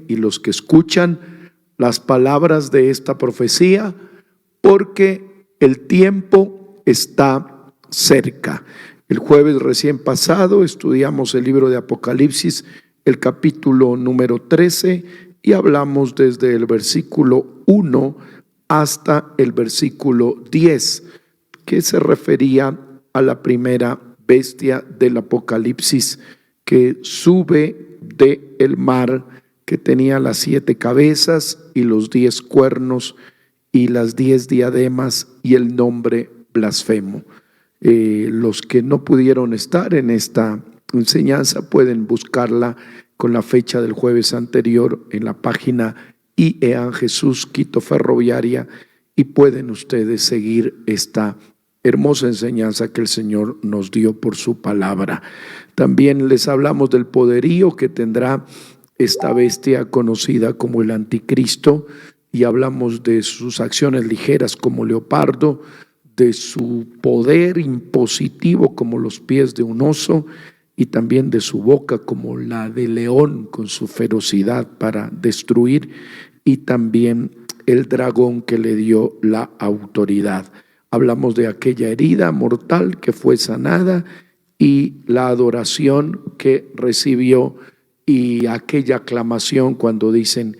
y los que escuchan las palabras de esta profecía, porque el tiempo está cerca. El jueves recién pasado estudiamos el libro de Apocalipsis, el capítulo número 13, y hablamos desde el versículo 1 hasta el versículo 10, que se refería a la primera bestia del Apocalipsis que sube del mar, que tenía las 7 cabezas y los 10 cuernos y las 10 diademas y el nombre blasfemo. Los que no pudieron estar en esta enseñanza pueden buscarla con la fecha del jueves anterior en la página IEAN Jesús Quito Ferroviaria, y pueden ustedes seguir esta hermosa enseñanza que el Señor nos dio por su palabra. También les hablamos del poderío que tendrá esta bestia conocida como el anticristo, y hablamos de sus acciones ligeras como leopardo, de su poder impositivo como los pies de un oso, y también de su boca como la de león con su ferocidad para destruir, y también el dragón que le dio la autoridad. Hablamos de aquella herida mortal que fue sanada y la adoración que recibió y aquella aclamación cuando dicen: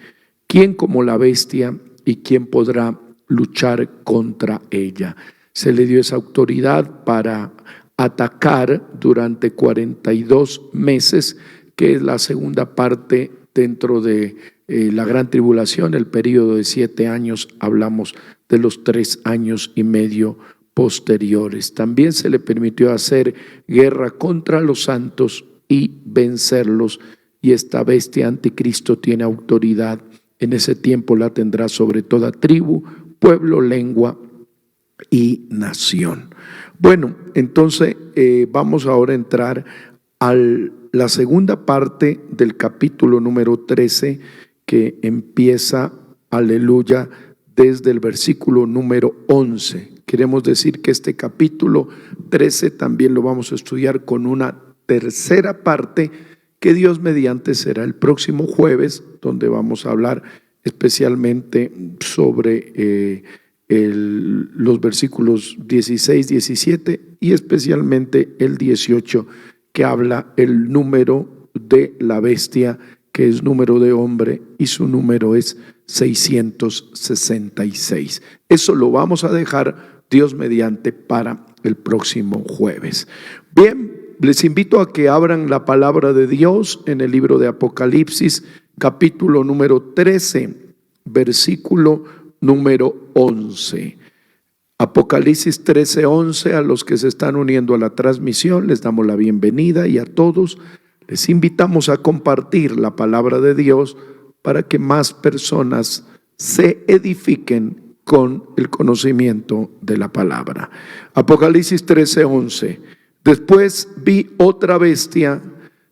¿quién como la bestia y quién podrá luchar contra ella? Se le dio esa autoridad para atacar durante 42 meses, que es la segunda parte dentro de la gran tribulación, el periodo de 7 años. Hablamos de los 3 años y medio posteriores. También se le permitió hacer guerra contra los santos y vencerlos, y esta bestia anticristo tiene autoridad. En ese tiempo la tendrá sobre toda tribu, pueblo, lengua y nación. Bueno, entonces vamos ahora a entrar a la segunda parte del capítulo número 13, que empieza, aleluya, desde el versículo número 11. Queremos decir que este capítulo 13 también lo vamos a estudiar con una tercera parte, que Dios mediante será el próximo jueves, donde vamos a hablar especialmente sobre los versículos 16, 17 y especialmente el 18, que habla el número de la bestia, que es número de hombre, y su número es 666. Eso lo vamos a dejar, Dios mediante, para el próximo jueves. Bien, les invito a que abran la palabra de Dios en el libro de Apocalipsis, capítulo número 13, versículo número 11. Apocalipsis 13, 11. A los que se están uniendo a la transmisión les damos la bienvenida, y a todos les invitamos a compartir la palabra de Dios para que más personas se edifiquen con el conocimiento de la palabra. Apocalipsis 13, 11. Después vi otra bestia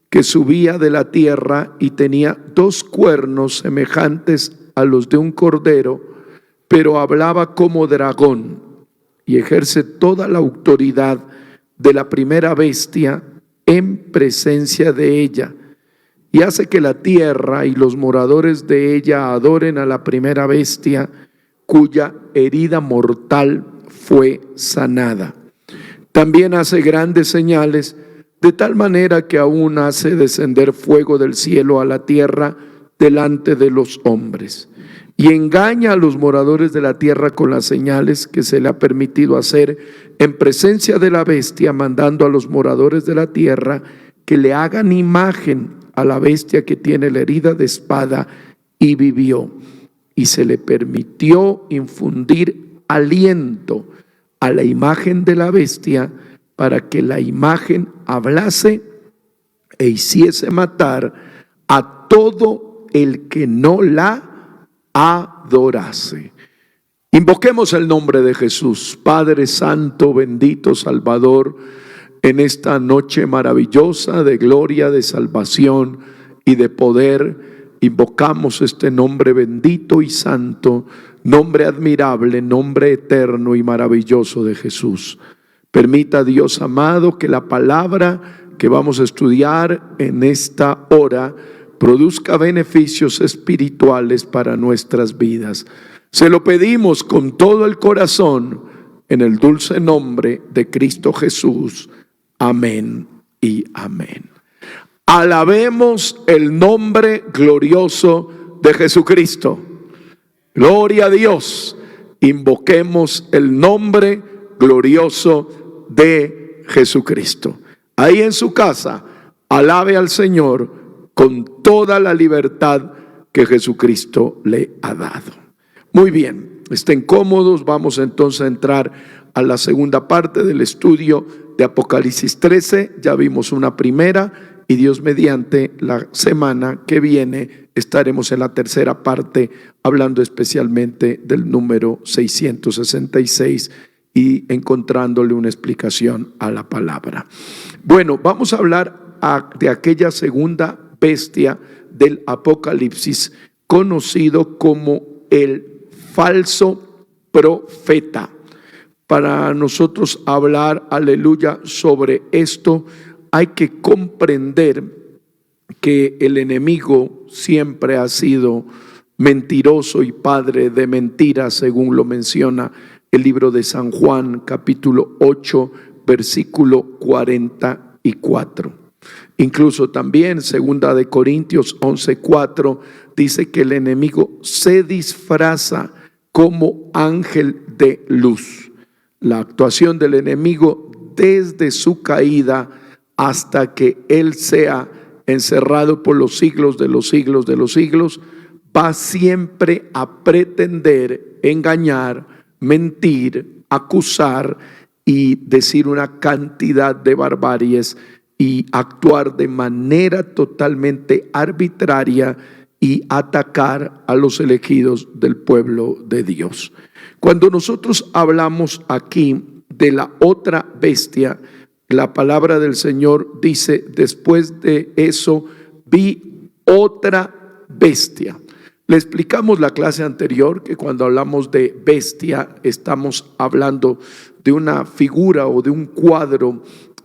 que subía de la tierra y tenía 2 cuernos semejantes a los de un cordero, pero hablaba como dragón, y ejerce toda la autoridad de la primera bestia en presencia de ella, y hace que la tierra y los moradores de ella adoren a la primera bestia, cuya herida mortal fue sanada. También hace grandes señales, de tal manera que aún hace descender fuego del cielo a la tierra delante de los hombres, y engaña a los moradores de la tierra con las señales que se le ha permitido hacer en presencia de la bestia, mandando a los moradores de la tierra que le hagan imagen a la bestia que tiene la herida de espada y vivió. Y se le permitió infundir aliento a la imagen de la bestia, para que la imagen hablase e hiciese matar a todo el que no la adorase. Invoquemos el nombre de Jesús. Padre Santo, bendito Salvador, en esta noche maravillosa de gloria, de salvación y de poder, invocamos este nombre bendito y santo, nombre admirable, nombre eterno y maravilloso de Jesús. Permita, Dios amado, que la palabra que vamos a estudiar en esta hora produzca beneficios espirituales para nuestras vidas. Se lo pedimos con todo el corazón en el dulce nombre de Cristo Jesús. Amén y amén. Alabemos el nombre glorioso de Jesucristo. Gloria a Dios. Invoquemos el nombre glorioso de Jesucristo. Ahí en su casa, alabe al Señor con toda la libertad que Jesucristo le ha dado. Muy bien, estén cómodos. Vamos entonces a entrar a la segunda parte del estudio de Apocalipsis 13. Ya vimos una primera y Dios mediante la semana que viene estaremos en la tercera parte hablando especialmente del número 666 y encontrándole una explicación a la palabra. Bueno, vamos a hablar de aquella segunda bestia del Apocalipsis, conocido como el falso profeta. Para nosotros hablar, aleluya, sobre esto, hay que comprender que el enemigo siempre ha sido mentiroso y padre de mentiras, según lo menciona el libro de San Juan, capítulo 8, versículo 44. Incluso también, segunda de Corintios 11:4, dice que el enemigo se disfraza como ángel de luz. La actuación del enemigo desde su caída hasta que él sea encerrado por los siglos de los siglos de los siglos, va siempre a pretender engañar, mentir, acusar y decir una cantidad de barbaries y actuar de manera totalmente arbitraria y atacar a los elegidos del pueblo de Dios. Cuando nosotros hablamos aquí de la otra bestia, la palabra del Señor dice: después de eso vi otra bestia. Le explicamos la clase anterior que cuando hablamos de bestia estamos hablando de una figura o de un cuadro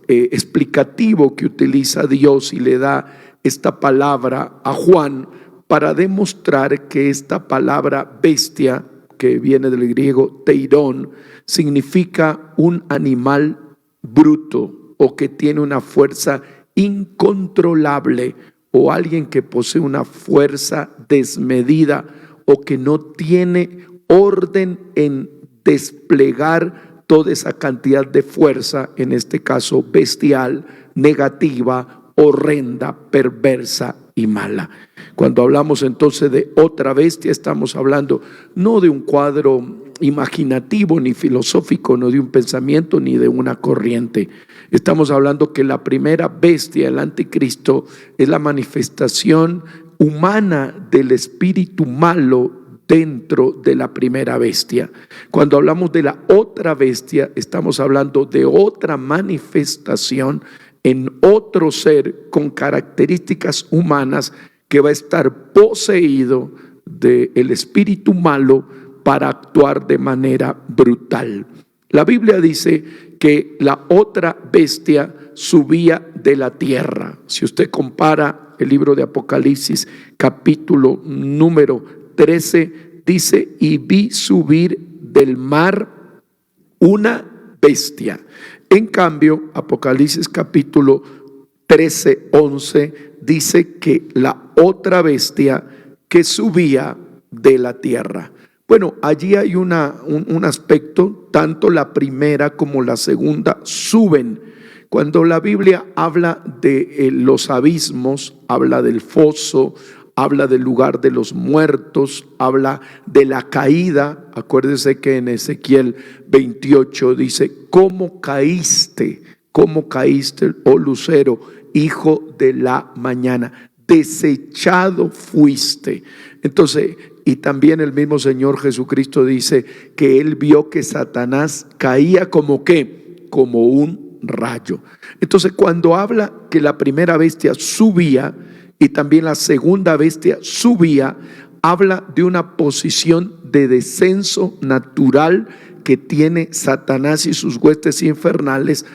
explicativo que utiliza Dios y le da esta palabra a Juan para demostrar que esta palabra bestia, que viene del griego teirón, significa un animal bruto o que tiene una fuerza incontrolable, o alguien que posee una fuerza desmedida o que no tiene orden en desplegar toda esa cantidad de fuerza, en este caso bestial, negativa, horrenda, perversa y mala. Cuando hablamos entonces de otra bestia, estamos hablando no de un cuadro imaginativo ni filosófico, no de un pensamiento ni de una corriente. Estamos hablando que la primera bestia, el anticristo, es la manifestación humana del espíritu malo dentro de la primera bestia. Cuando hablamos de la otra bestia, estamos hablando de otra manifestación en otro ser con características humanas que va a estar poseído del espíritu malo para actuar de manera brutal. La Biblia dice que la otra bestia subía de la tierra. Si usted compara el libro de Apocalipsis, capítulo número 13, dice: y vi subir del mar una bestia. En cambio, Apocalipsis capítulo 13, 11, dice que la otra bestia que subía de la tierra. Bueno, allí hay un aspecto, tanto la primera como la segunda suben. Cuando la Biblia habla de los abismos, habla del foso, habla del lugar de los muertos, habla de la caída. Acuérdese que en Ezequiel 28 dice: ¿cómo caíste, oh lucero, hijo de la mañana? Desechado fuiste. Entonces, y también el mismo Señor Jesucristo dice que Él vio que Satanás caía como ¿qué? Como un rayo. Entonces, cuando habla que la primera bestia subía y también la segunda bestia subía, habla de una posición de descenso natural que tiene Satanás y sus huestes infernales.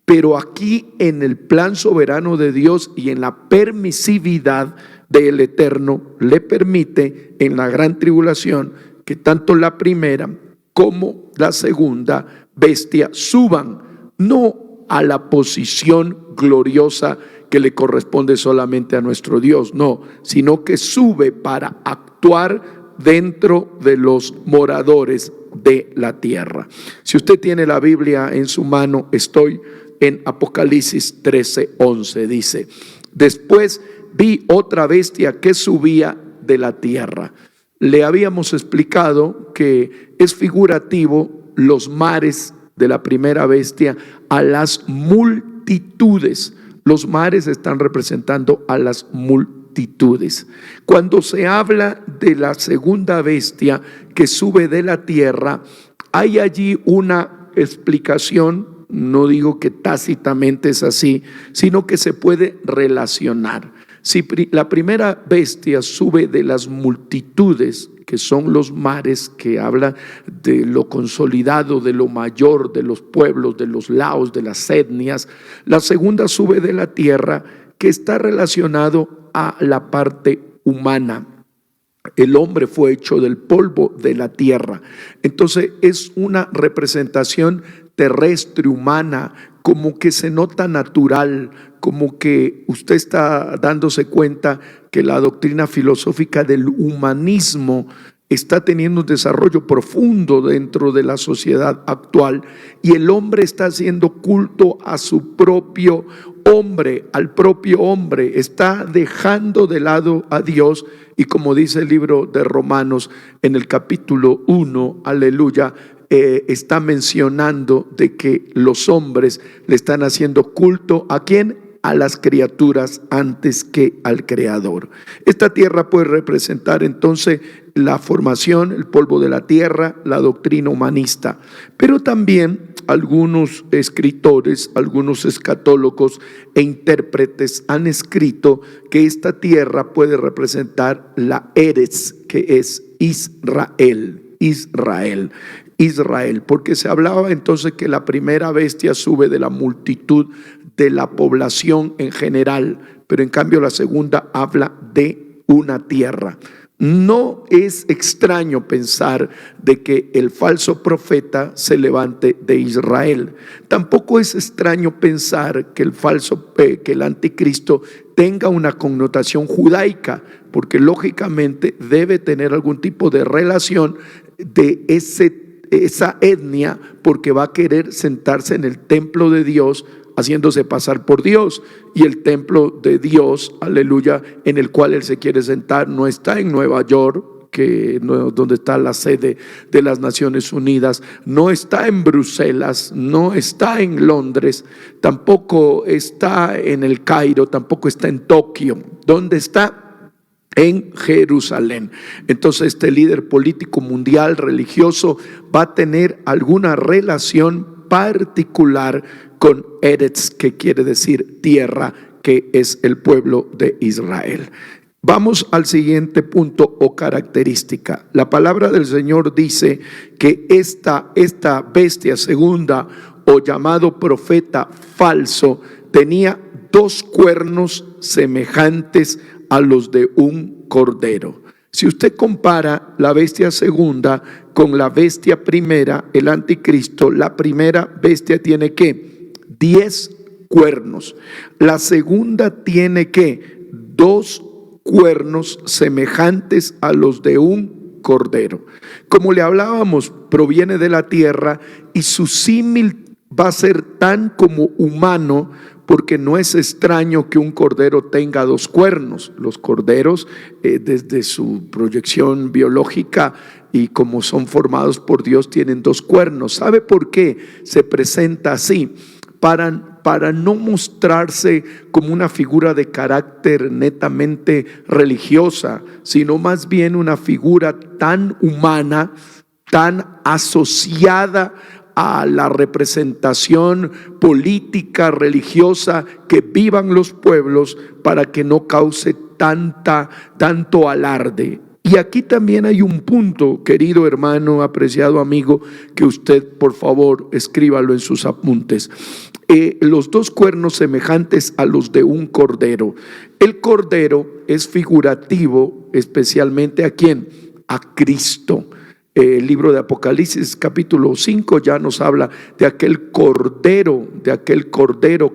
Pero aquí, en el plan soberano de Dios y en la permisividad, del Eterno le permite en la gran tribulación que tanto la primera como la segunda bestia suban, no a la posición gloriosa que le corresponde solamente a nuestro Dios, no, sino que sube para actuar dentro de los moradores de la tierra. Si usted tiene la Biblia en su mano, estoy en Apocalipsis 13:11, dice: después vi otra bestia que subía de la tierra. Le habíamos explicado que es figurativo los mares de la primera bestia a las multitudes. Los mares están representando a las multitudes. Cuando se habla de la segunda bestia que sube de la tierra, hay allí una explicación, no digo que tácitamente es así, sino que se puede relacionar. Si la primera bestia sube de las multitudes, que son los mares, que habla de lo consolidado, de lo mayor, de los pueblos, de los laos, de las etnias. La segunda sube de la tierra, que está relacionado a la parte humana. El hombre fue hecho del polvo de la tierra. Entonces es una representación terrestre, humana, como que se nota natural, como que usted está dándose cuenta que la doctrina filosófica del humanismo está teniendo un desarrollo profundo dentro de la sociedad actual, y el hombre está haciendo culto a su propio hombre, al propio hombre, está dejando de lado a Dios. Y como dice el libro de Romanos en el capítulo 1, aleluya, está mencionando de que los hombres le están haciendo culto ¿a quién? A las criaturas antes que al Creador. Esta tierra puede representar entonces la formación, el polvo de la tierra, la doctrina humanista, pero también algunos escritores, algunos escatólogos e intérpretes han escrito que esta tierra puede representar la Eretz, que es Israel, porque se hablaba entonces que la primera bestia sube de la multitud de la población en general, pero en cambio la segunda habla de una tierra. No es extraño pensar de que el falso profeta se levante de Israel. Tampoco es extraño pensar que que el anticristo tenga una connotación judaica, porque lógicamente debe tener algún tipo de relación de esa etnia, porque va a querer sentarse en el templo de Dios haciéndose pasar por Dios, y el templo de Dios, aleluya, en el cual él se quiere sentar no está en Nueva York, donde está la sede de las Naciones Unidas, no está en Bruselas, no está en Londres, tampoco está en el Cairo, tampoco está en Tokio. ¿Dónde está? En Jerusalén. Entonces este líder político mundial religioso va a tener alguna relación particular con Eretz, que quiere decir tierra, que es el pueblo de Israel. Vamos al siguiente punto o característica. La palabra del Señor dice que esta bestia segunda, o llamado profeta falso, tenía 2 cuernos semejantes a los de un cordero. Si usted compara la bestia segunda con la bestia primera, el anticristo, la primera bestia tiene ¿qué? 10 cuernos. La segunda tiene ¿qué? 2 cuernos semejantes a los de un cordero. Como le hablábamos, proviene de la tierra, y su símil va a ser tan como humano, porque no es extraño que un cordero tenga 2 cuernos. Los corderos, desde su proyección biológica y como son formados por Dios, tienen 2 cuernos. ¿Sabe por qué se presenta así? Para no mostrarse como una figura de carácter netamente religiosa, sino más bien una figura tan humana, tan asociada a la representación política, religiosa que vivan los pueblos, para que no cause tanto alarde. Y aquí también hay un punto, querido hermano, apreciado amigo, que usted por favor escríbalo en sus apuntes. Los dos cuernos semejantes a los de un cordero. El cordero es figurativo, especialmente ¿a quién? A Cristo. El libro de Apocalipsis capítulo 5 ya nos habla de aquel cordero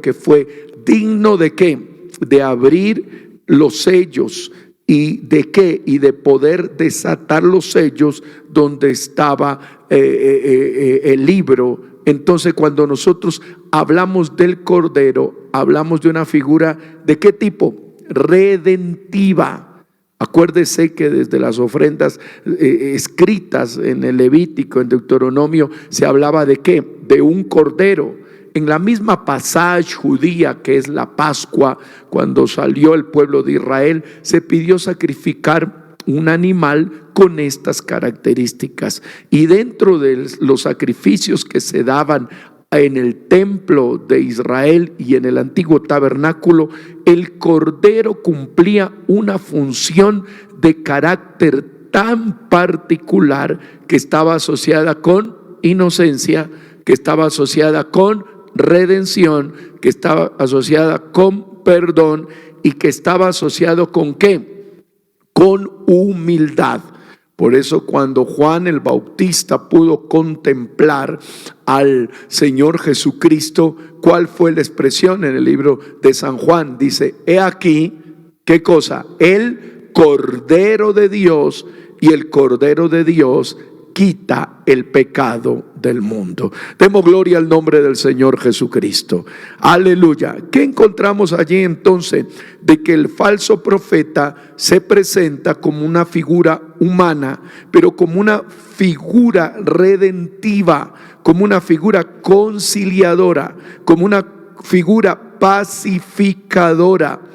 que fue digno ¿de qué? De abrir los sellos. ¿Y de qué? Y de poder desatar los sellos donde estaba el libro. Entonces, cuando nosotros hablamos del Cordero, hablamos de una figura ¿de qué tipo? Redentiva. Acuérdese que desde las ofrendas escritas en el Levítico, en Deuteronomio, se hablaba ¿de qué? De un cordero. En la misma pasaje judía que es la Pascua, cuando salió el pueblo de Israel, se pidió sacrificar un animal con estas características. Y dentro de los sacrificios que se daban en el templo de Israel y en el antiguo tabernáculo, el cordero cumplía una función de carácter tan particular que estaba asociada con inocencia, que estaba asociada con redención, que estaba asociada con perdón y que estaba asociado con ¿qué? Con humildad. Por eso cuando Juan el Bautista pudo contemplar al Señor Jesucristo, ¿cuál fue la expresión en el libro de San Juan? Dice, he aquí, ¿qué cosa? El Cordero de Dios, y el Cordero de Dios quita el pecado del mundo. Demos gloria al nombre del Señor Jesucristo. Aleluya. ¿Qué encontramos allí entonces? De que el falso profeta se presenta como una figura humana, pero como una figura redentiva, como una figura conciliadora, como una figura pacificadora.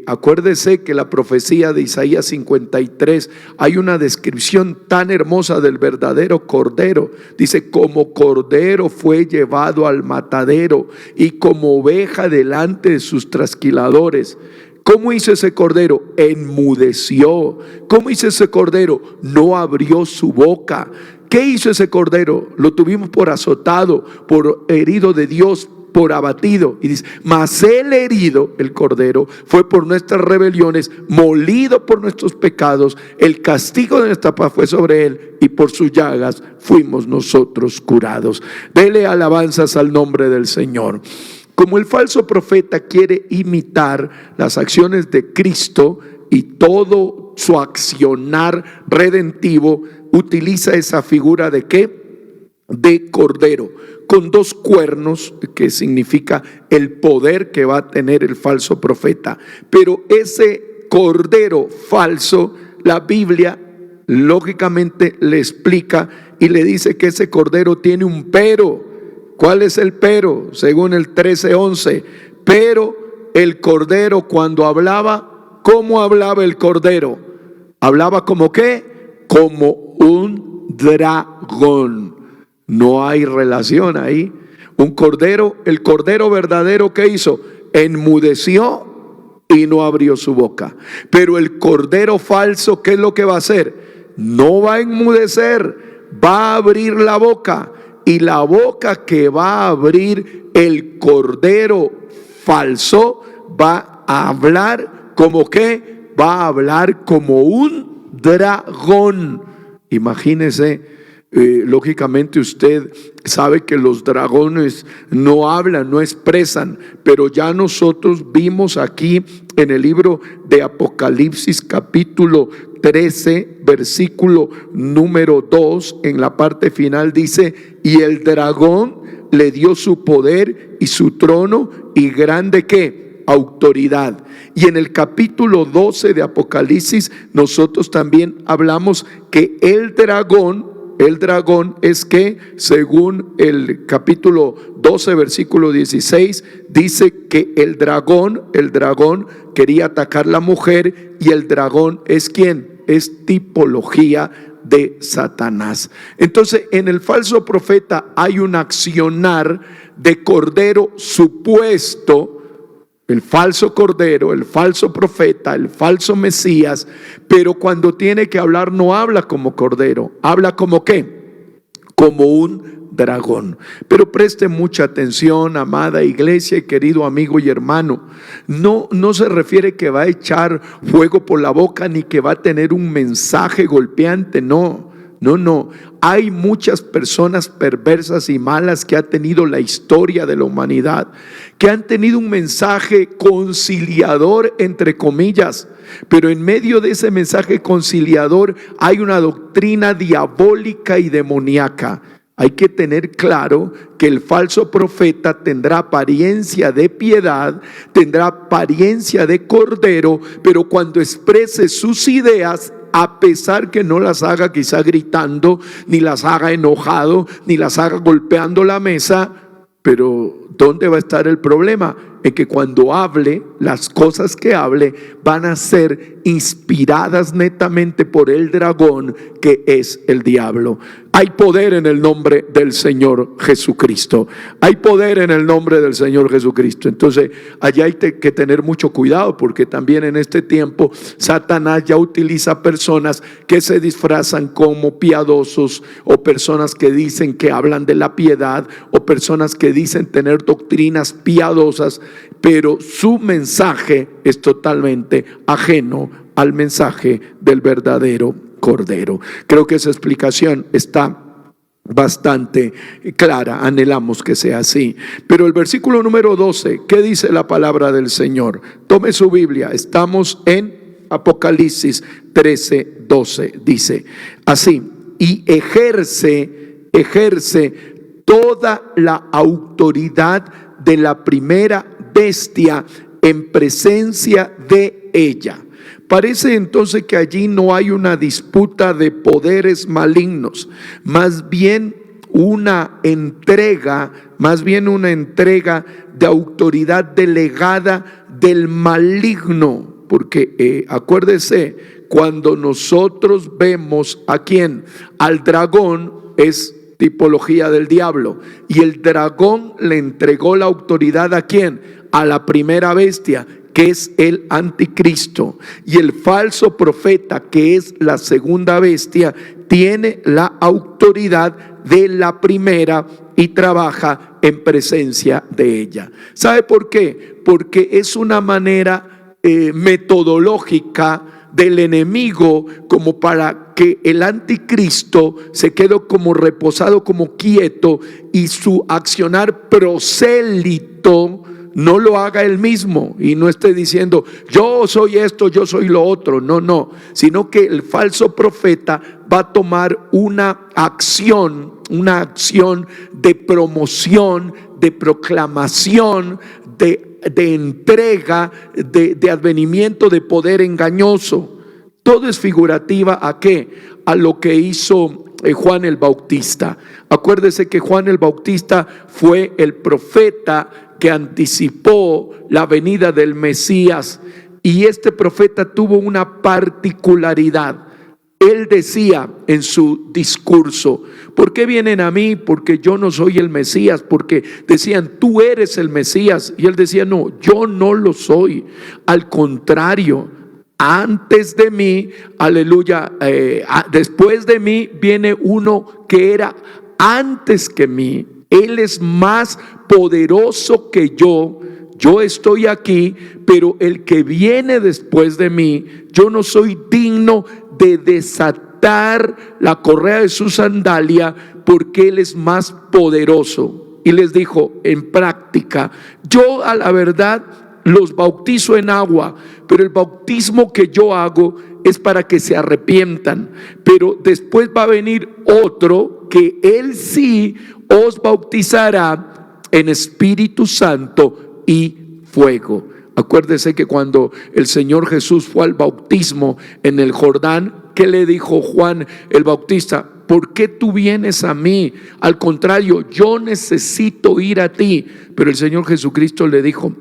Acuérdese que la profecía de Isaías 53 hay una descripción tan hermosa del verdadero cordero. Dice, como cordero fue llevado al matadero y como oveja delante de sus trasquiladores. ¿Cómo hizo ese cordero? Enmudeció. ¿Cómo hizo ese cordero? No abrió su boca. ¿Qué hizo ese cordero? Lo tuvimos por azotado, por herido de Dios, por abatido. Y dice, mas el herido, el cordero, fue por nuestras rebeliones, molido por nuestros pecados, el castigo de nuestra paz fue sobre él, y por sus llagas fuimos nosotros curados. Dele alabanzas al nombre del Señor. Como el falso profeta quiere imitar las acciones de Cristo y todo su accionar redentivo, utiliza esa figura ¿de qué? De cordero, con dos cuernos, que significa el poder que va a tener el falso profeta. Pero ese cordero falso, la Biblia lógicamente le explica y le dice que ese cordero tiene un pero. ¿Cuál es el pero? Según el 13:11. Pero el cordero cuando hablaba, ¿cómo hablaba el cordero? Hablaba como ¿qué? Como un dragón. No hay relación ahí. Un cordero, el cordero verdadero, ¿qué hizo? Enmudeció y no abrió su boca. Pero el cordero falso, ¿qué es lo que va a hacer? No va a enmudecer, va a abrir la boca. Y la boca que va a abrir el cordero falso va a hablar como ¿qué? Va a hablar como un dragón. Imagínese. Lógicamente usted sabe que los dragones no hablan, no expresan, pero ya nosotros vimos aquí en el libro de Apocalipsis capítulo 13 versículo número 2, en la parte final dice, y el dragón le dio su poder y su trono y grande ¿qué? Autoridad. Y en el capítulo 12 de Apocalipsis nosotros también hablamos que el dragón es que, según el capítulo 12, versículo 16, dice que el dragón quería atacar a la mujer, y el dragón es ¿quién? Es tipología de Satanás. Entonces, en el falso profeta hay un accionar de cordero supuesto, el falso cordero, el falso profeta, el falso Mesías, pero cuando tiene que hablar no habla como cordero, habla como ¿qué? Como un dragón. Pero preste mucha atención, amada iglesia y querido amigo y hermano, no se refiere que va a echar fuego por la boca ni que va a tener un mensaje golpeante, no. Hay muchas personas perversas y malas que ha tenido la historia de la humanidad, que han tenido un mensaje conciliador, entre comillas, pero en medio de ese mensaje conciliador hay una doctrina diabólica y demoníaca. Hay que tener claro que el falso profeta tendrá apariencia de piedad, tendrá apariencia de cordero, pero cuando exprese sus ideas, a pesar que no las haga quizá gritando, ni las haga enojado, ni las haga golpeando la mesa, pero ¿dónde va a estar el problema? En que cuando hable, las cosas que hable van a ser inspiradas netamente por el dragón, que es el diablo. Hay poder en el nombre del Señor Jesucristo. Hay poder en el nombre del Señor Jesucristo. Entonces, allá hay que tener mucho cuidado, porque también en este tiempo Satanás ya utiliza personas que se disfrazan como piadosos, o personas que dicen que hablan de la piedad, o personas que dicen tener doctrinas piadosas, pero su mensaje es totalmente ajeno al mensaje del verdadero Cordero. Creo que esa explicación está bastante clara, anhelamos que sea así. Pero el versículo número 12, ¿qué dice la palabra del Señor? Tome su Biblia, estamos en Apocalipsis 13:12, dice así: y ejerce toda la autoridad de la primera bestia en presencia de ella. Parece entonces que allí no hay una disputa de poderes malignos, más bien una entrega de autoridad delegada del maligno. Porque acuérdese, cuando nosotros vemos a quién, al dragón, es tipología del diablo, y el dragón le entregó la autoridad ¿a quién? A la primera bestia, que es el anticristo, y el falso profeta, que es la segunda bestia, tiene la autoridad de la primera y trabaja en presencia de ella. ¿Sabe por qué? Porque es una manera metodológica del enemigo, como para que el anticristo se quede como reposado, como quieto, y su accionar prosélito no lo haga él mismo, y no esté diciendo yo soy esto, yo soy lo otro, no, sino que el falso profeta va a tomar una acción de promoción, de proclamación, de entrega, de advenimiento de poder engañoso. Todo es figurativa ¿a qué? A lo que hizo Juan el Bautista. Acuérdese que Juan el Bautista fue el profeta que anticipó la venida del Mesías, y este profeta tuvo una particularidad. Él decía en su discurso: ¿por qué vienen a mí? Porque yo no soy el Mesías. Porque decían tú eres el Mesías, y él decía no, yo no lo soy, al contrario, antes de mí, aleluya, después de mí viene uno que era antes que mí. Él es más poderoso que yo. Yo estoy aquí, pero el que viene después de mí, yo no soy digno de desatar la correa de su sandalia, porque él es más poderoso. Y les dijo en práctica: yo a la verdad los bautizo en agua, pero el bautismo que yo hago es para que se arrepientan, pero después va a venir otro que él sí os bautizará en Espíritu Santo y fuego. Acuérdese que cuando el Señor Jesús fue al bautismo en el Jordán, ¿qué le dijo Juan el Bautista? ¿Por qué tú vienes a mí? Al contrario, yo necesito ir a ti. Pero el Señor Jesucristo le dijo: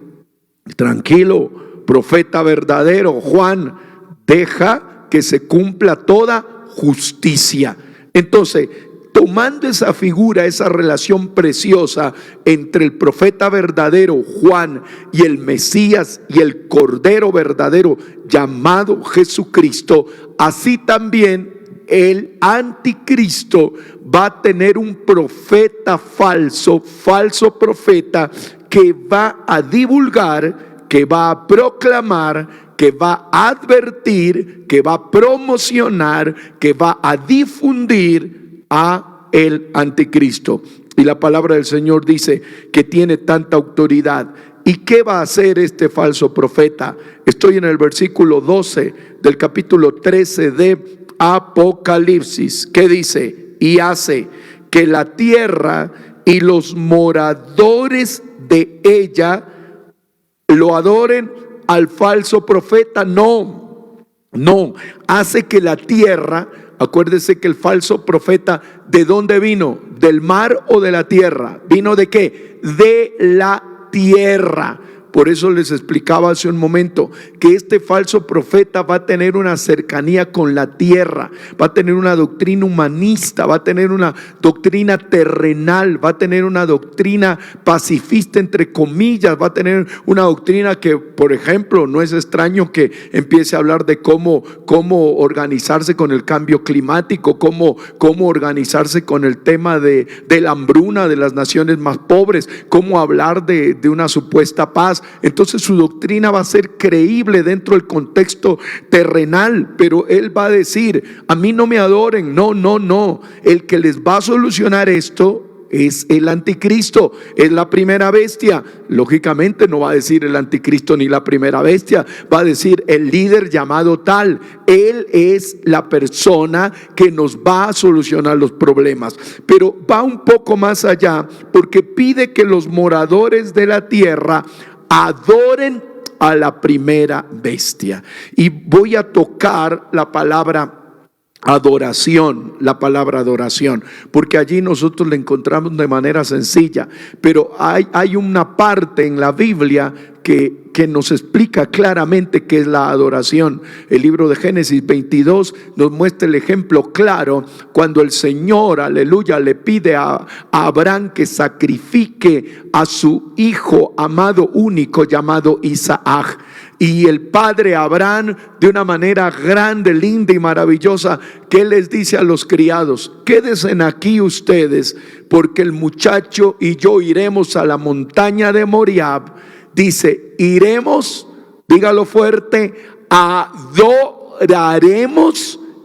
tranquilo, profeta verdadero Juan, deja que se cumpla toda justicia. Entonces, tomando esa figura, esa relación preciosa entre el profeta verdadero Juan y el Mesías y el Cordero verdadero llamado Jesucristo, así también el anticristo va a tener un profeta falso profeta, que va a divulgar, que va a proclamar, que va a advertir, que va a promocionar, que va a difundir a el anticristo. Y la palabra del Señor dice que tiene tanta autoridad. ¿Y qué va a hacer este falso profeta? Estoy en el versículo 12 del capítulo 13 de Apocalipsis, que dice: y hace que la tierra y los moradores de ella lo adoren al falso profeta. No, hace que la tierra, acuérdese que el falso profeta, ¿de dónde vino? ¿Del mar o de la tierra? ¿Vino de qué? De la tierra. Por eso les explicaba hace un momento que este falso profeta va a tener una cercanía con la tierra, va a tener una doctrina humanista, va a tener una doctrina terrenal, va a tener una doctrina pacifista entre comillas, va a tener una doctrina que, por ejemplo, no es extraño que empiece a hablar de cómo organizarse con el cambio climático, cómo organizarse con el tema de la hambruna de las naciones más pobres, cómo hablar de una supuesta paz. Entonces su doctrina va a ser creíble dentro del contexto terrenal, pero él va a decir: a mí no me adoren. No, el que les va a solucionar esto es el anticristo, es la primera bestia. Lógicamente no va a decir el anticristo ni la primera bestia, va a decir el líder llamado tal. Él es la persona que nos va a solucionar los problemas, pero va un poco más allá, porque pide que los moradores de la tierra adoren a la primera bestia. Y voy a tocar la palabra adoración, porque allí nosotros la encontramos de manera sencilla, pero hay una parte en la Biblia que nos explica claramente qué es la adoración. El libro de Génesis 22 nos muestra el ejemplo claro cuando el Señor, aleluya, le pide a Abraham que sacrifique a su hijo amado único llamado Isaac. Y el padre Abraham, de una manera grande, linda y maravillosa, ¿qué les dice a los criados? Quédense aquí ustedes, porque el muchacho y yo iremos a la montaña de Moriab. Dice, iremos, dígalo fuerte, adoraremos.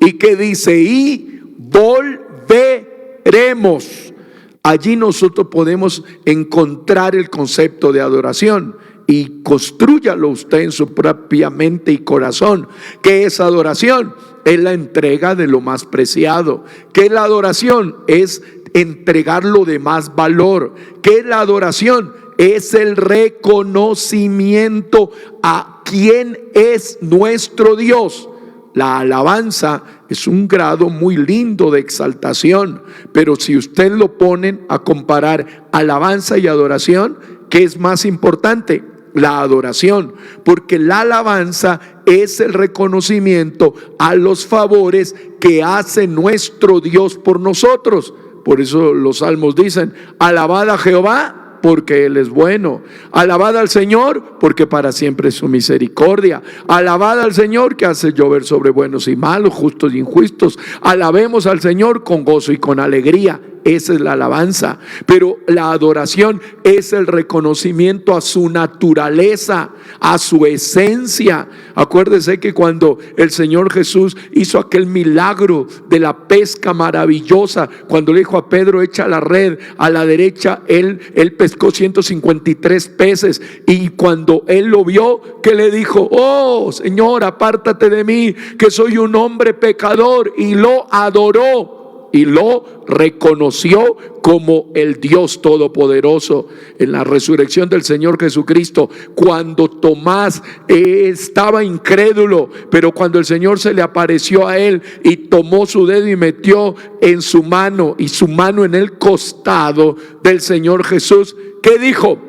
¿Y qué dice? Y volveremos. Allí nosotros podemos encontrar el concepto de adoración. Y constrúyalo usted en su propia mente y corazón. ¿Qué es adoración? Es la entrega de lo más preciado. ¿Qué es la adoración? Es entregar lo de más valor. ¿Qué es la adoración? Es el reconocimiento a quién es nuestro Dios. La alabanza es un grado muy lindo de exaltación, pero si usted lo ponen a comparar alabanza y adoración, ¿qué es más importante? La adoración, porque la alabanza es el reconocimiento a los favores que hace nuestro Dios por nosotros. Por eso los salmos dicen: alabad a Jehová, porque Él es bueno. Alabad al Señor, porque para siempre es su misericordia. Alabad al Señor, que hace llover sobre buenos y malos, justos y injustos. Alabemos al Señor con gozo y con alegría. Esa es la alabanza. Pero la adoración es el reconocimiento a su naturaleza, a su esencia. Acuérdese que cuando el Señor Jesús hizo aquel milagro de la pesca maravillosa, cuando le dijo a Pedro: echa la red a la derecha, él pescó 153 peces. Y cuando él lo vio, ¿qué le dijo? Oh Señor, apártate de mí, que soy un hombre pecador. Y lo adoró y lo reconoció como el Dios Todopoderoso. En la resurrección del Señor Jesucristo, cuando Tomás estaba incrédulo, pero cuando el Señor se le apareció a él y tomó su dedo y metió en su mano, y su mano en el costado del Señor Jesús, ¿qué dijo?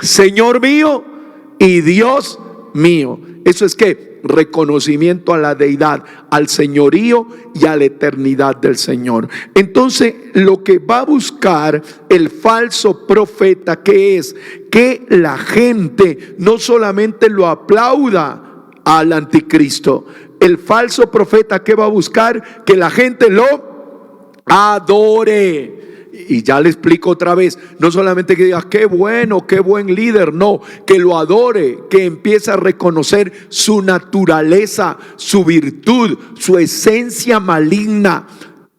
Señor mío y Dios mío. Eso es que reconocimiento a la deidad, al señorío y a la eternidad del Señor. Entonces, lo que va a buscar el falso profeta, que es que la gente no solamente lo aplauda al anticristo. El falso profeta, ¿qué va a buscar? Que la gente lo adore. Y ya le explico otra vez, no solamente que diga qué bueno, qué buen líder, no, que lo adore, que empiece a reconocer su naturaleza, su virtud, su esencia maligna.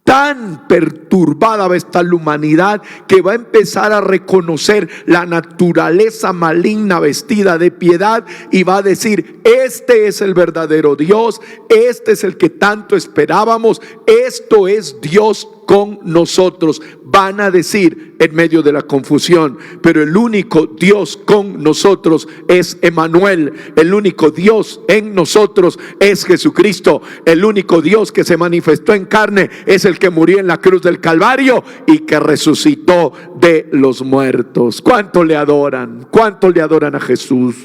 Tan perturbada va a estar la humanidad que va a empezar a reconocer la naturaleza maligna vestida de piedad y va a decir: este es el verdadero Dios, este es el que tanto esperábamos, esto es Dios con nosotros. Van a decir en medio de la confusión, pero el único Dios con nosotros es Emmanuel. El único Dios en nosotros es Jesucristo. El único Dios que se manifestó en carne es el que murió en la cruz del Calvario y que resucitó de los muertos. ¿Cuánto le adoran? ¿Cuánto le adoran a Jesús?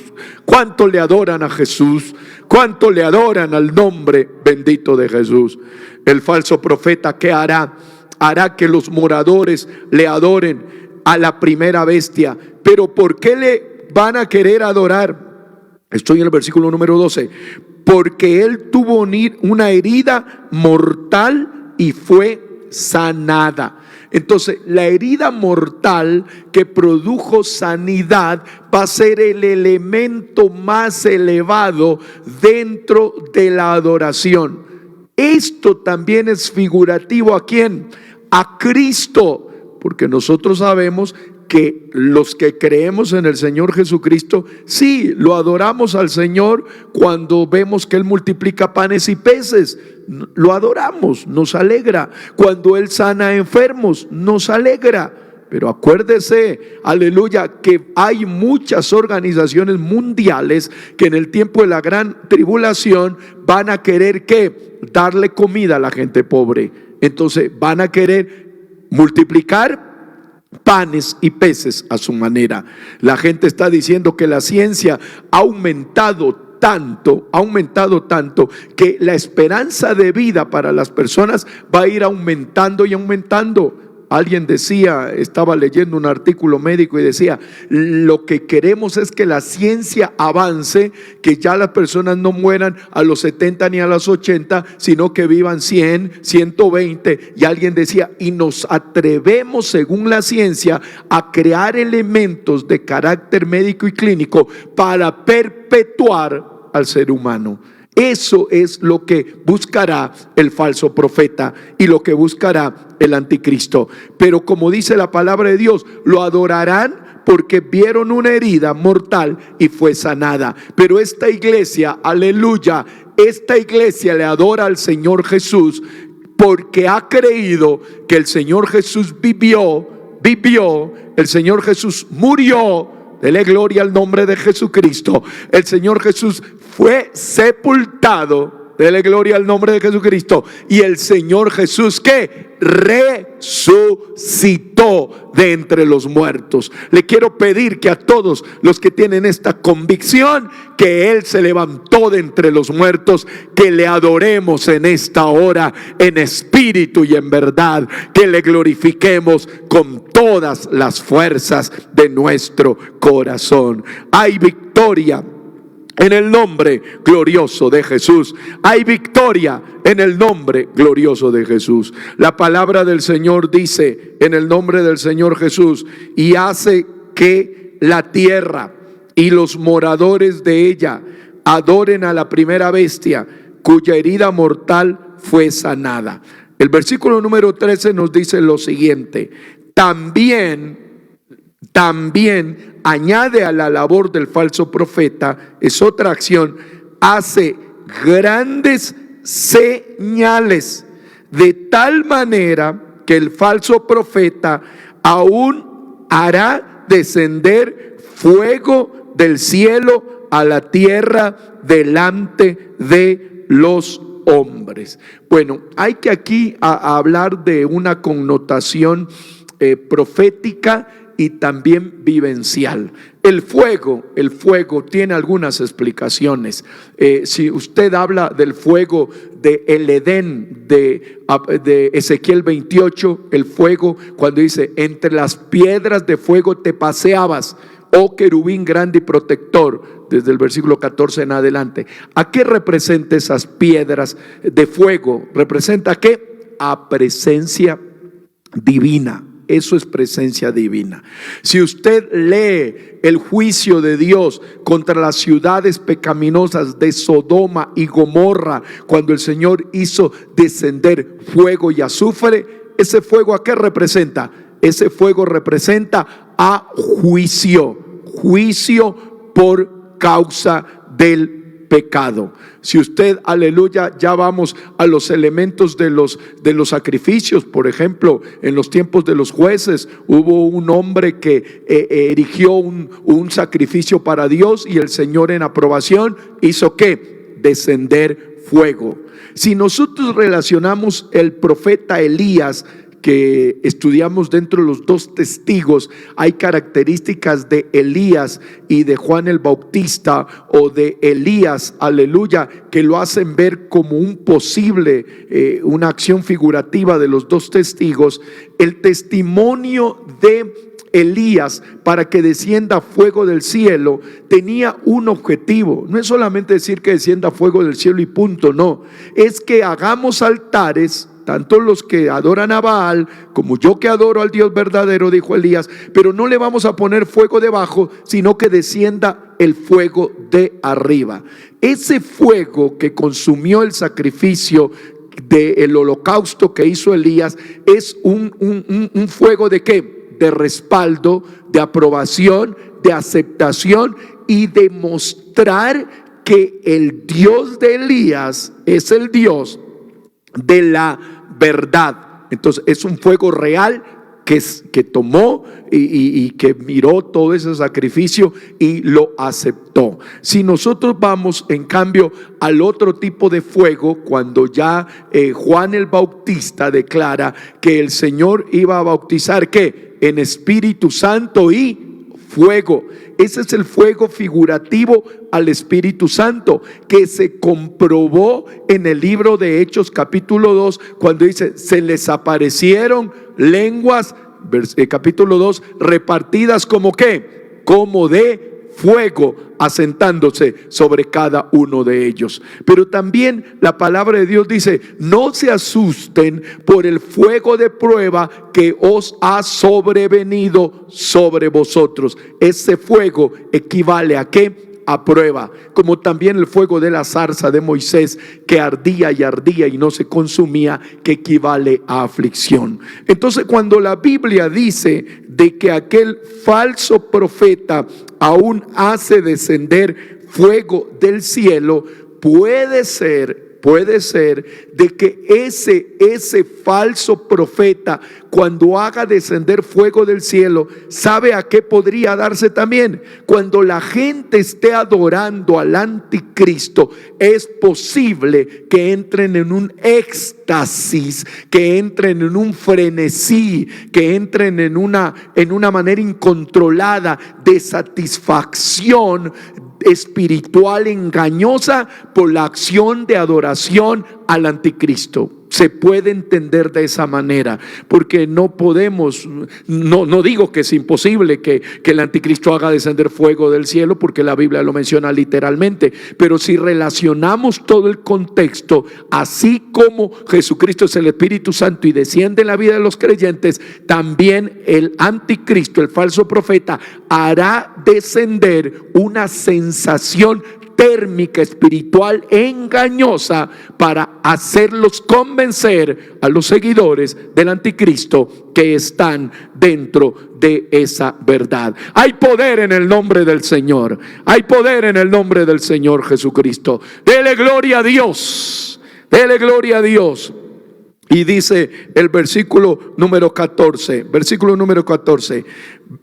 ¿Cuánto le adoran a Jesús? ¿Cuánto le adoran al nombre bendito de Jesús? El falso profeta, ¿qué hará? Hará que los moradores le adoren a la primera bestia. Pero ¿por qué le van a querer adorar? Estoy en el versículo número 12. Porque él tuvo una herida mortal y fue sanada. Entonces, la herida mortal que produjo sanidad va a ser el elemento más elevado dentro de la adoración. Esto también es figurativo ¿a quién? A Cristo, porque nosotros sabemos que los que creemos en el Señor Jesucristo, sí, lo adoramos al Señor cuando vemos que Él multiplica panes y peces, lo adoramos, nos alegra. Cuando Él sana a enfermos, nos alegra. Pero acuérdese, aleluya, que hay muchas organizaciones mundiales que en el tiempo de la gran tribulación van a querer ¿qué? Darle comida a la gente pobre. Entonces van a querer multiplicar panes y peces a su manera. La gente está diciendo que la ciencia ha aumentado tanto que la esperanza de vida para las personas va a ir aumentando y aumentando. Alguien decía, estaba leyendo un artículo médico y decía: lo que queremos es que la ciencia avance, que ya las personas no mueran a los 70 ni a los 80, sino que vivan 100, 120. Y alguien decía: y nos atrevemos según la ciencia a crear elementos de carácter médico y clínico para perpetuar al ser humano. Eso es lo que buscará el falso profeta y lo que buscará el anticristo. Pero como dice la palabra de Dios, lo adorarán porque vieron una herida mortal y fue sanada. Pero esta iglesia, aleluya, esta iglesia le adora al Señor Jesús porque ha creído que el Señor Jesús vivió, el Señor Jesús murió. Dele gloria al nombre de Jesucristo. El Señor Jesús fue sepultado. Dele gloria al nombre de Jesucristo. Y el Señor Jesús ¿qué? Resucitó de entre los muertos. Le quiero pedir que a todos los que tienen esta convicción que Él se levantó de entre los muertos, que le adoremos en esta hora en espíritu y en verdad, que le glorifiquemos con todas las fuerzas de nuestro corazón. Hay victoria en el nombre glorioso de Jesús. Hay victoria en el nombre glorioso de Jesús. La palabra del Señor dice en el nombre del Señor Jesús: y hace que la tierra y los moradores de ella adoren a la primera bestia, cuya herida mortal fue sanada. El versículo número 13 nos dice lo siguiente: también añade a la labor del falso profeta, es otra acción, hace grandes señales, de tal manera que el falso profeta aún hará descender fuego del cielo a la tierra delante de los hombres. Bueno, hay que aquí hablar de una connotación profética y también vivencial. El fuego tiene algunas explicaciones. Si usted habla del fuego de el Edén de Ezequiel 28, el fuego cuando dice: entre las piedras de fuego te paseabas, oh querubín grande y protector, desde el versículo 14 en adelante. ¿A qué representa esas piedras de fuego? ¿Representa a qué? A presencia divina. Eso es presencia divina. Si usted lee el juicio de Dios contra las ciudades pecaminosas de Sodoma y Gomorra, cuando el Señor hizo descender fuego y azufre, ¿ese fuego a qué representa? Ese fuego representa a juicio por causa del pecado. Si usted, aleluya, ya vamos a los elementos de los sacrificios. Por ejemplo, en los tiempos de los jueces hubo un hombre que erigió un sacrificio para Dios, y el Señor en aprobación hizo ¿qué? Descender fuego. Si nosotros relacionamos el profeta Elías, que estudiamos dentro de los dos testigos, hay características de Elías y de Juan el Bautista, o de Elías, aleluya, que lo hacen ver como un posible, una acción figurativa de los dos testigos. El testimonio de Elías para que descienda fuego del cielo tenía un objetivo. No es solamente decir que descienda fuego del cielo y punto, no, es que hagamos altares, tanto los que adoran a Baal como yo que adoro al Dios verdadero, dijo Elías, pero no le vamos a poner fuego debajo, sino que descienda el fuego de arriba. Ese fuego que consumió el sacrificio del holocausto que hizo Elías es un fuego de ¿qué? De respaldo, de aprobación, de aceptación y de mostrar que el Dios de Elías es el Dios de la verdad. Entonces es un fuego real que tomó y que miró todo ese sacrificio y lo aceptó. Si nosotros vamos en cambio al otro tipo de fuego, cuando ya Juan el Bautista declara que el Señor iba a bautizar ¿qué? En Espíritu Santo y fuego. Ese es el fuego figurativo al Espíritu Santo, que se comprobó en el libro de Hechos capítulo 2, cuando dice: se les aparecieron lenguas, capítulo 2, repartidas como ¿qué? Como de fuego, asentándose sobre cada uno de ellos. Pero también la palabra de Dios dice: no se asusten por el fuego de prueba que os ha sobrevenido sobre vosotros. Ese fuego equivale a ¿qué? A prueba, como también el fuego de la zarza de Moisés, que ardía y no se consumía, que equivale a aflicción. Entonces, cuando la Biblia dice de que aquel falso profeta aún hace descender fuego del cielo, puede ser de que ese falso profeta, cuando haga descender fuego del cielo, ¿sabe a qué podría darse también? Cuando la gente esté adorando al anticristo, es posible que entren en un éxtasis, que entren en un frenesí, que entren en una manera incontrolada de satisfacción espiritual engañosa por la acción de adoración al anticristo. Se puede entender de esa manera, porque no podemos, no digo que es imposible que el anticristo haga descender fuego del cielo, porque la Biblia lo menciona literalmente, pero si relacionamos todo el contexto, así como Jesucristo es el Espíritu Santo y desciende en la vida de los creyentes, también el anticristo, el falso profeta, hará descender una sensación térmica espiritual engañosa para hacerlos convencer a los seguidores del anticristo que están dentro de esa verdad. Hay poder en el nombre del Señor, hay poder en el nombre del Señor Jesucristo. Dele gloria a Dios, dele gloria a Dios. Y dice el versículo número 14,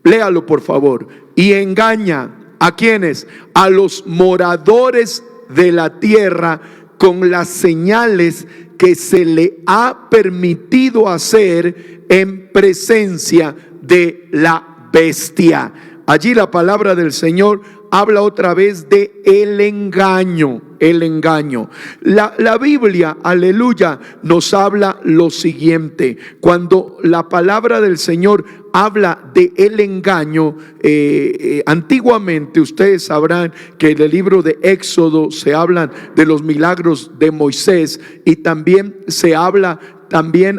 léalo por favor. Y engaña ¿a quiénes? A los moradores de la tierra con las señales que se le ha permitido hacer en presencia de la bestia. Allí la palabra del Señor habla otra vez de el engaño, el engaño. La Biblia, aleluya, nos habla lo siguiente. Cuando la palabra del Señor habla de el engaño, antiguamente ustedes sabrán que en el libro de Éxodo se hablan de los milagros de Moisés, y también se habla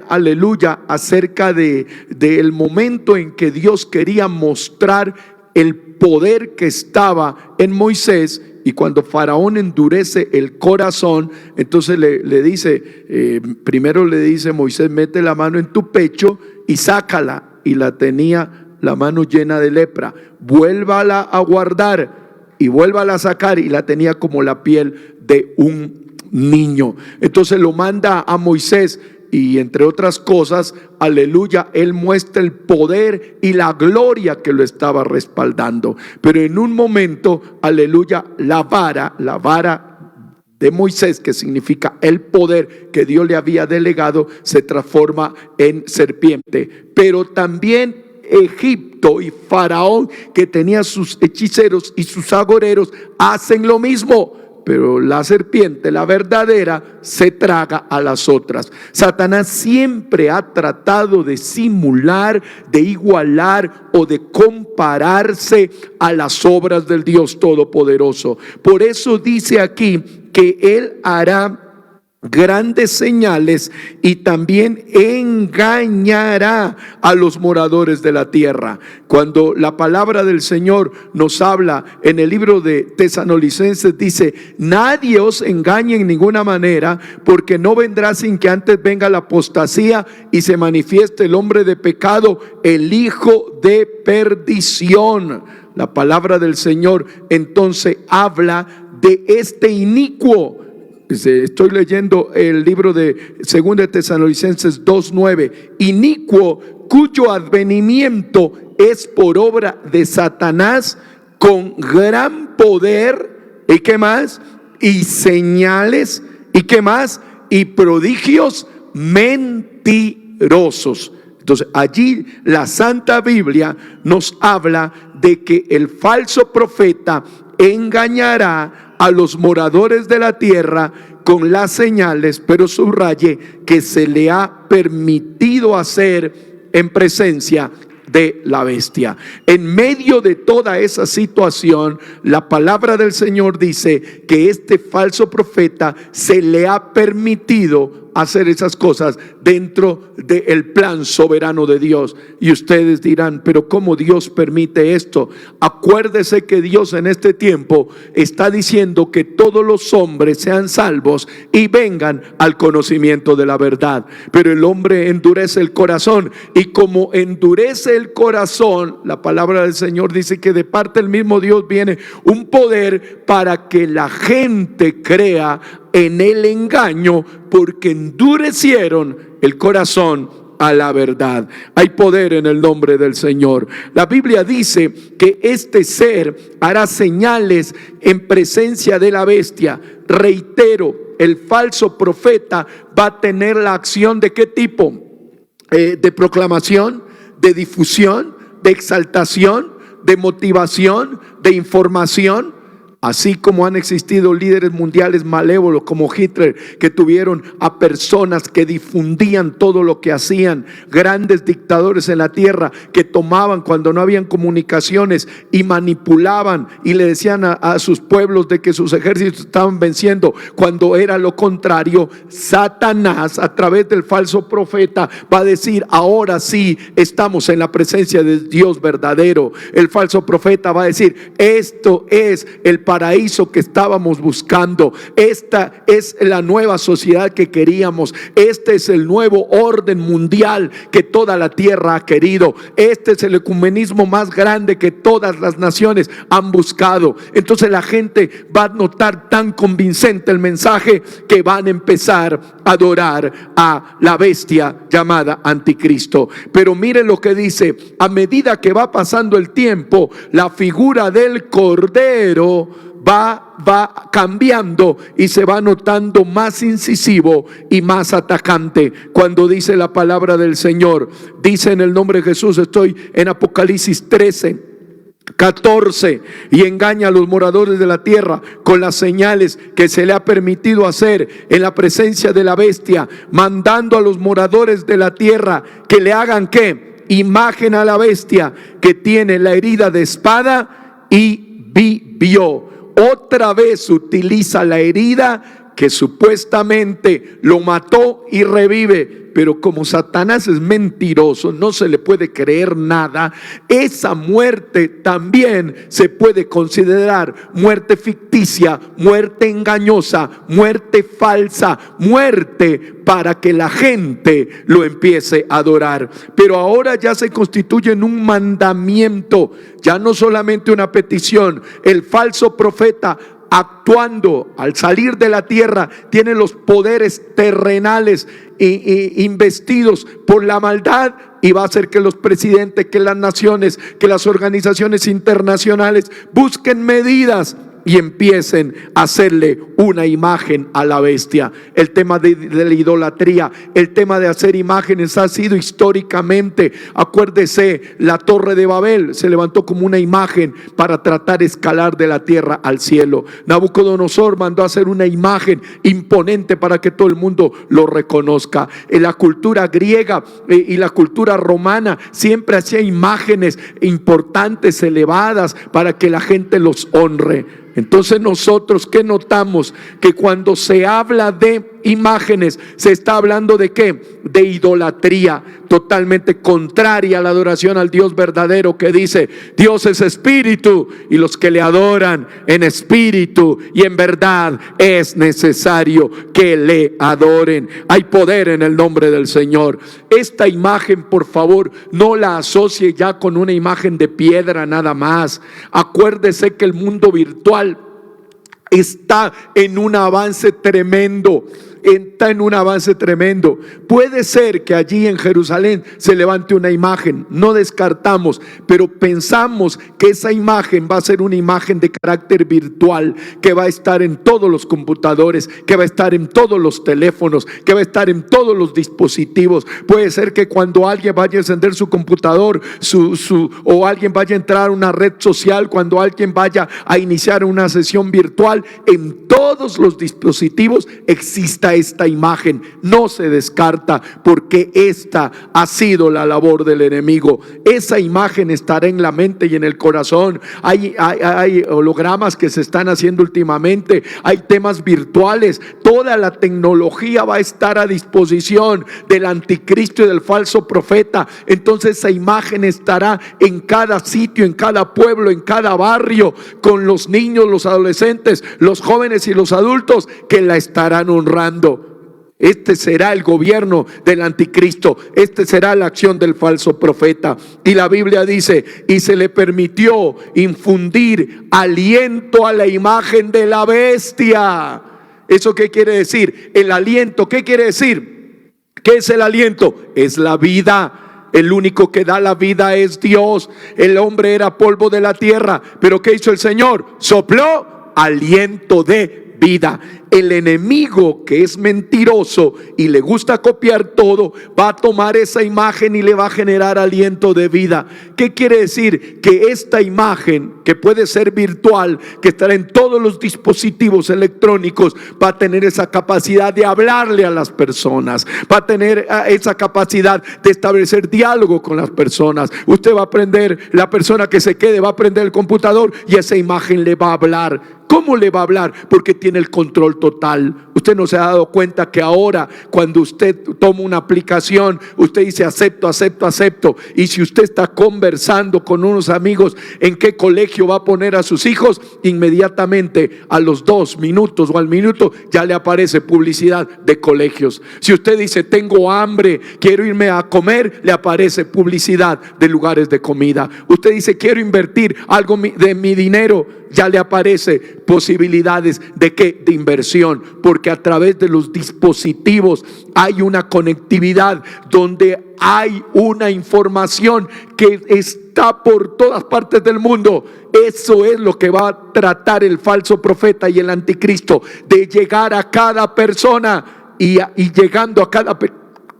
aleluya, acerca del momento en que Dios quería mostrar el poder que estaba en Moisés. Y cuando Faraón endurece el corazón, entonces le dice, primero le dice Moisés: mete la mano en tu pecho y sácala. Y la tenía la mano llena de lepra. Vuélvala a guardar y vuélvala a sacar, y la tenía como la piel de un niño. Entonces lo manda a Moisés, y entre otras cosas, aleluya, él muestra el poder y la gloria que lo estaba respaldando. Pero en un momento, aleluya, la vara de Moisés, que significa el poder que Dios le había delegado, se transforma en serpiente. Pero también Egipto y Faraón, que tenía sus hechiceros y sus agoreros, hacen lo mismo. Pero la serpiente, la verdadera, se traga a las otras. Satanás siempre ha tratado de simular, de igualar o de compararse a las obras del Dios Todopoderoso. Por eso dice aquí que él hará grandes señales y también engañará a los moradores de la tierra. Cuando la palabra del Señor nos habla en el libro de Tesalonicenses, dice: nadie os engañe en ninguna manera, porque no vendrá sin que antes venga la apostasía y se manifieste el hombre de pecado, el hijo de perdición. La palabra del Señor entonces habla de este inicuo. Estoy leyendo el libro de 2 de Tesalonicenses 2:9. Inicuo, cuyo advenimiento es por obra de Satanás, con gran poder, ¿y qué más? Y señales, ¿y qué más? Y prodigios mentirosos. Entonces allí la Santa Biblia nos habla de que el falso profeta engañará a los moradores de la tierra con las señales, pero subraye que se le ha permitido hacer en presencia de la bestia. En medio de toda esa situación, la palabra del Señor dice que este falso profeta se le ha permitido hacer esas cosas dentro del plan soberano de Dios. Y ustedes dirán: pero ¿cómo Dios permite esto? Acuérdese que Dios en este tiempo está diciendo que todos los hombres sean salvos y vengan al conocimiento de la verdad. Pero el hombre endurece el corazón, y como endurece el corazón, la palabra del Señor dice que de parte del mismo Dios viene un poder para que la gente crea en el engaño, porque endurecieron el corazón a la verdad. Hay poder en el nombre del Señor. La Biblia dice que este ser hará señales en presencia de la bestia. Reitero, el falso profeta va a tener la acción ¿de qué tipo? De proclamación, de difusión, de exaltación, de motivación, de información. Así como han existido líderes mundiales malévolos como Hitler, que tuvieron a personas que difundían todo lo que hacían, grandes dictadores en la tierra que tomaban cuando no habían comunicaciones y manipulaban y le decían a sus pueblos de que sus ejércitos estaban venciendo, cuando era lo contrario. Satanás, a través del falso profeta, va a decir: ahora sí estamos en la presencia de Dios verdadero. El falso profeta va a decir: esto es el paraíso que estábamos buscando, esta es la nueva sociedad que queríamos, este es el nuevo orden mundial que toda la tierra ha querido, este es el ecumenismo más grande que todas las naciones han buscado. Entonces la gente va a notar tan convincente el mensaje que van a empezar a adorar a la bestia llamada anticristo. Pero mire lo que dice: a medida que va pasando el tiempo, la figura del cordero va cambiando y se va notando más incisivo y más atacante. Cuando dice la palabra del Señor, dice en el nombre de Jesús, estoy en Apocalipsis 13:14, y engaña a los moradores de la tierra con las señales que se le ha permitido hacer en la presencia de la bestia, mandando a los moradores de la tierra que le hagan ¿qué? Imagen a la bestia que tiene la herida de espada y vivió. Otra vez utiliza la herida que supuestamente lo mató y revive. Pero como Satanás es mentiroso, no se le puede creer nada. Esa muerte también se puede considerar muerte ficticia, muerte engañosa, muerte falsa, muerte para que la gente lo empiece a adorar. Pero ahora ya se constituye en un mandamiento, ya no solamente una petición. El falso profeta, actuando al salir de la tierra, tiene los poderes terrenales investidos por la maldad, y va a hacer que los presidentes, que las naciones, que las organizaciones internacionales busquen medidas y empiecen a hacerle una imagen a la bestia. El tema de la idolatría, el tema de hacer imágenes ha sido históricamente, acuérdese, la Torre de Babel se levantó como una imagen para tratar de escalar de la tierra al cielo. Nabucodonosor mandó a hacer una imagen imponente para que todo el mundo lo reconozca. En la cultura griega y la cultura romana siempre hacía imágenes importantes, elevadas, para que la gente los honre. Entonces nosotros, ¿qué notamos? Que cuando se habla de imágenes, se está hablando ¿de qué? De idolatría, totalmente contraria a la adoración al Dios verdadero, que dice: Dios es espíritu, y los que le adoran en espíritu y en verdad es necesario que le adoren. Hay poder en el nombre del Señor. Esta imagen, por favor, no la asocie ya con una imagen de piedra nada más. Acuérdese que el mundo virtual está en un avance tremendo. Puede ser que allí en Jerusalén se levante una imagen, no descartamos, pero pensamos que esa imagen va a ser una imagen de carácter virtual, que va a estar en todos los computadores, que va a estar en todos los teléfonos, que va a estar en todos los dispositivos. Puede ser que cuando alguien vaya a encender su computador, o alguien vaya a entrar a una red social, cuando alguien vaya a iniciar una sesión virtual, en todos los dispositivos exista esta imagen. No se descarta, porque esta ha sido la labor del enemigo. Esa imagen estará en la mente y en el corazón. Hay hologramas que se están haciendo últimamente, hay temas virtuales. Toda la tecnología va a estar a disposición del anticristo y del falso profeta. Entonces esa imagen estará en cada sitio, en cada pueblo, en cada barrio, con los niños, los adolescentes, los jóvenes y los adultos que la estarán honrando. Este será el gobierno del anticristo, este será la acción del falso profeta. Y la Biblia dice: y se le permitió infundir aliento a la imagen de la bestia. ¿Eso qué quiere decir? El aliento, ¿qué quiere decir? ¿Qué es el aliento? Es la vida. El único que da la vida es Dios. El hombre era polvo de la tierra, pero ¿qué hizo el Señor? Sopló aliento de vida. El enemigo, que es mentiroso y le gusta copiar todo, va a tomar esa imagen y le va a generar aliento de vida. ¿Qué quiere decir? Que esta imagen, que puede ser virtual, que estará en todos los dispositivos electrónicos, va a tener esa capacidad de hablarle a las personas, va a tener esa capacidad de establecer diálogo con las personas. Usted va a aprender, la persona que se quede va a aprender el computador y esa imagen le va a hablar. ¿Cómo le va a hablar? Porque tiene el control total. Usted no se ha dado cuenta que ahora, cuando usted toma una aplicación, usted dice acepto, acepto, acepto. Y si usted está conversando con unos amigos en qué colegio va a poner a sus hijos, inmediatamente a los 2 minutos o al minuto ya le aparece publicidad de colegios. Si usted dice tengo hambre, quiero irme a comer, le aparece publicidad de lugares de comida. Usted dice quiero invertir algo de mi dinero, ya le aparece posibilidades de ¿qué? De inversión, porque a través de los dispositivos hay una conectividad donde hay una información que está por todas partes del mundo. Eso es lo que va a tratar el falso profeta y el anticristo, de llegar a cada persona y llegando a cada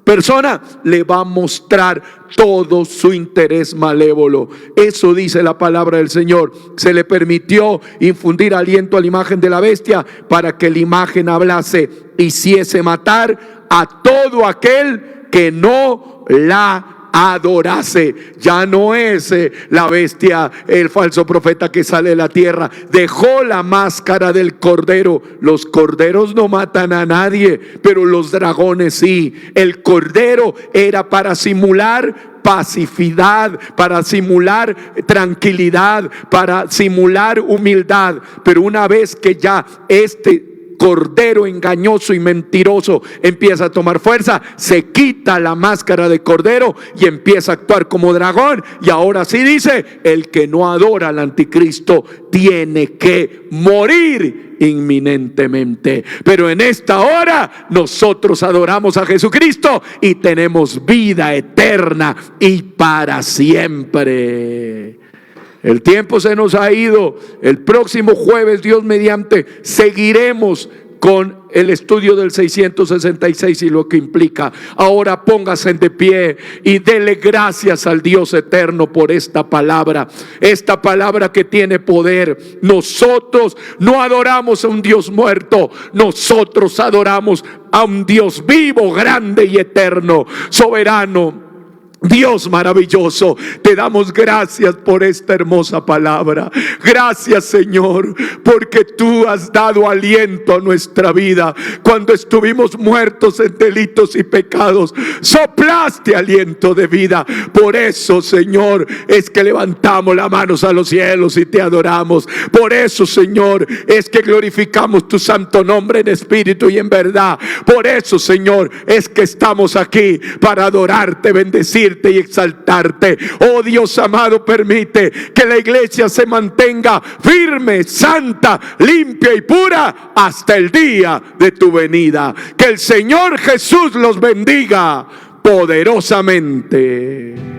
persona le va a mostrar todo su interés malévolo. Eso dice la palabra del Señor. Se le permitió infundir aliento a la imagen de la bestia para que la imagen hablase, hiciese matar a todo aquel que no la adorase. Ya no es la bestia, el falso profeta que sale de la tierra. Dejó la máscara del cordero. Los corderos no matan a nadie, pero los dragones sí. El cordero era para simular pacificidad, para simular tranquilidad, para simular humildad. Pero una vez que ya este cordero engañoso y mentiroso empieza a tomar fuerza, se quita la máscara de cordero y empieza a actuar como dragón. Y ahora sí dice: el que no adora al anticristo tiene que morir inminentemente. Pero en esta hora nosotros adoramos a Jesucristo y tenemos vida eterna y para siempre. El tiempo se nos ha ido. El próximo jueves, Dios mediante, seguiremos con el estudio del 666 y lo que implica. Ahora póngase de pie y dele gracias al Dios eterno por esta palabra que tiene poder. Nosotros no adoramos a un Dios muerto, nosotros adoramos a un Dios vivo, grande y eterno, soberano. Dios maravilloso, te damos gracias por esta hermosa palabra. Gracias, Señor, porque tú has dado aliento a nuestra vida. Cuando estuvimos muertos en delitos y pecados, soplaste aliento de vida. Por eso, Señor, es que levantamos las manos a los cielos y te adoramos. Por eso, Señor, es que glorificamos tu santo nombre en espíritu y en verdad. Por eso, Señor, es que estamos aquí para adorarte, bendecirte y exaltarte. Oh Dios amado, permite que la iglesia se mantenga firme, santa, limpia y pura hasta el día de tu venida. Que el Señor Jesús los bendiga poderosamente.